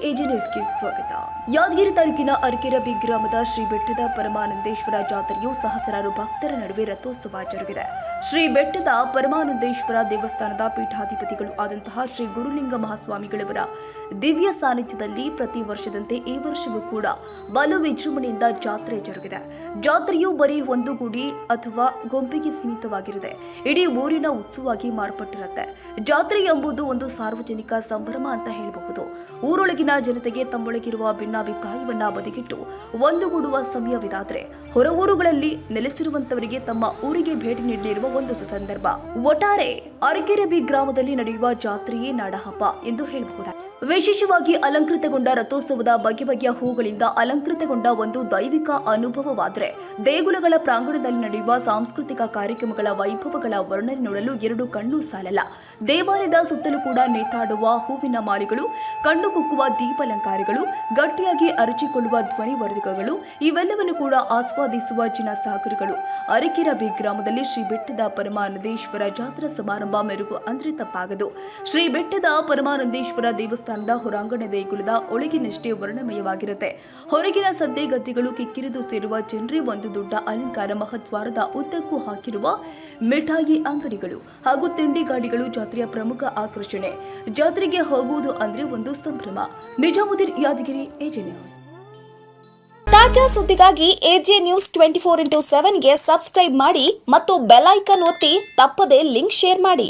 AJ ನ್ಯೂಸ್ಗೆ ಸ್ವಾಗತ. ಯಾದಗಿರಿ ತಾಲೂಕಿನ ಅರಕೆರಬಿ ಗ್ರಾಮದ ಶ್ರೀ ಬೆಟ್ಟದ ಪರಮಾನಂದೇಶ್ವರ ಜಾತ್ರೆಯು ಸಹಸ್ರಾರು ಭಕ್ತರ ನಡುವೆ ರಥೋತ್ಸವ ಜರುಗಿದೆ. ಶ್ರೀ ಬೆಟ್ಟದ ಪರಮಾನಂದೇಶ್ವರ ದೇವಸ್ಥಾನದ ಪೀಠಾಧಿಪತಿಗಳು ಆದಂತಹ ಶ್ರೀ ಗುರುಲಿಂಗ ಮಹಾಸ್ವಾಮಿಗಳವರ ದಿವ್ಯ ಸಾನ್ನಿಧ್ಯದಲ್ಲಿ ಪ್ರತಿ ವರ್ಷದಂತೆ ಈ ವರ್ಷವೂ ಕೂಡ ಬಲು ವಿಜೃಂಭಣೆಯಿಂದ ಜಾತ್ರೆ ಜರುಗಿದೆ. ಜಾತ್ರೆಯು ಬರೀ ಒಂದು ಗುಡಿ ಅಥವಾ ಗೊಂಬೆಗೆ ಸೀಮಿತವಾಗಿರದೆ ಇಡೀ ಊರಿನ ಉತ್ಸವವಾಗಿ ಮಾರ್ಪಟ್ಟಿರುತ್ತೆ. ಜಾತ್ರೆ ಎಂಬುದು ಒಂದು ಸಾರ್ವಜನಿಕ ಸಂಭ್ರಮ ಅಂತ ಹೇಳಬಹುದು. ಊರೊಳಗಿನ ಜನತೆಗೆ ತಮ್ಮೊಳಗಿರುವ ಭಿನ್ನಾಭಿಪ್ರಾಯವನ್ನ ಬದಿಗಿಟ್ಟು ಒಂದುಗೂಡುವ ಸಮಯವಿದಾದ್ರೆ ಹೊರ ಊರುಗಳಲ್ಲಿ ನೆಲೆಸಿರುವಂತವರಿಗೆ ತಮ್ಮ ಊರಿಗೆ ಭೇಟಿ ನೀಡಲಿರುವ ಒಂದು ಸಂದರ್ಭ. ಒಟ್ಟಾರೆ ಅರಕೆರಬಿ ಗ್ರಾಮದಲ್ಲಿ ನಡೆಯುವ ಜಾತ್ರೆಯೇ ನಾಡಹಬ್ಬ ಎಂದು ಹೇಳಬಹುದಾಗಿದೆ. ವಿಶೇಷವಾಗಿ ಅಲಂಕೃತಗೊಂಡ ರಥೋತ್ಸವದ ಬಗೆಯ ಹೂಗಳಿಂದ ಅಲಂಕೃತಗೊಂಡ ಒಂದು ದೈವಿಕ ಅನುಭವವಾದರೆ ದೇಗುಲಗಳ ಪ್ರಾಂಗಣದಲ್ಲಿ ನಡೆಯುವ ಸಾಂಸ್ಕೃತಿಕ ಕಾರ್ಯಕ್ರಮಗಳ ವೈಭವಗಳ ವರ್ಣನೆ ನೋಡಲು ಎರಡು ಕಣ್ಣು ಸಾಲಲ್ಲ. ದೇವಾಲಯದ ಸುತ್ತಲೂ ಕೂಡ ನೇತಾಡುವ ಹೂವಿನ ಮಾಲೆಗಳು, ಕಣ್ಣು ಕುಕ್ಕುವ ದೀಪಾಲಂಕಾರಗಳು, ಗಟ್ಟಿಯಾಗಿ ಅರಚಿಕೊಳ್ಳುವ ಧ್ವನಿವರ್ಧಕಗಳು ಇವೆಲ್ಲವನ್ನು ಕೂಡ ಆಸ್ವಾದಿಸುವ ಜನಸಾಗರಗಳು. ಅರಕೆರಬಿ ಗ್ರಾಮದಲ್ಲಿ ಶ್ರೀ ಬೆಟ್ಟದ ಪರಮಾನಂದೇಶ್ವರ ಜಾತ್ರಾ ಸಮಾರಂಭ ಮೆರುಗು ಅಂದ್ರೆ ತಪ್ಪಾಗದು. ಶ್ರೀ ಬೆಟ್ಟದ ಪರಮಾನಂದೇಶ್ವರ ದೇವಸ್ಥಾನದ ಹೊರಾಂಗಣ ದೇಗುಲದ ಒಳಗಿನಷ್ಟೇ ವರ್ಣಮಯವಾಗಿರುತ್ತೆ. ಹೊರಗಿನ ಸದ್ದೆ ಗದ್ದೆಗಳು ಕಿಕ್ಕಿರಿದು ಸೇರುವ ಜನರೇ ಒಂದು ದೊಡ್ಡ ಅಲಂಕಾರ ಮಹದ್ವಾರದ ಉದ್ದಕ್ಕೂ ಹಾಕಿರುವ ಮಿಠಾಯಿ ಅಂಗಡಿಗಳು ಹಾಗೂ ತಿಂಡಿ ಗಾಡಿಗಳು ಜಾತ್ರೆಯ ಪ್ರಮುಖ ಆಕರ್ಷಣೆ. ಜಾತ್ರೆಗೆ ಹೋಗುವುದು ಅಂದ್ರೆ ಒಂದು ಸಂಭ್ರಮ. Nizamuddin, Yadgiri, AJ news. ತಾಜಾ ಸುದ್ದಿಗಾಗಿ ಎಜೆ ನ್ಯೂಸ್ 24x7 ಗೆ ಸಬ್ಸ್ಕ್ರೈಬ್ ಮಾಡಿ ಮತ್ತು ಬೆಲ್ ಐಕಾನ್ ಒತ್ತಿ ತಪ್ಪದೇ ಲಿಂಕ್ ಶೇರ್ ಮಾಡಿ.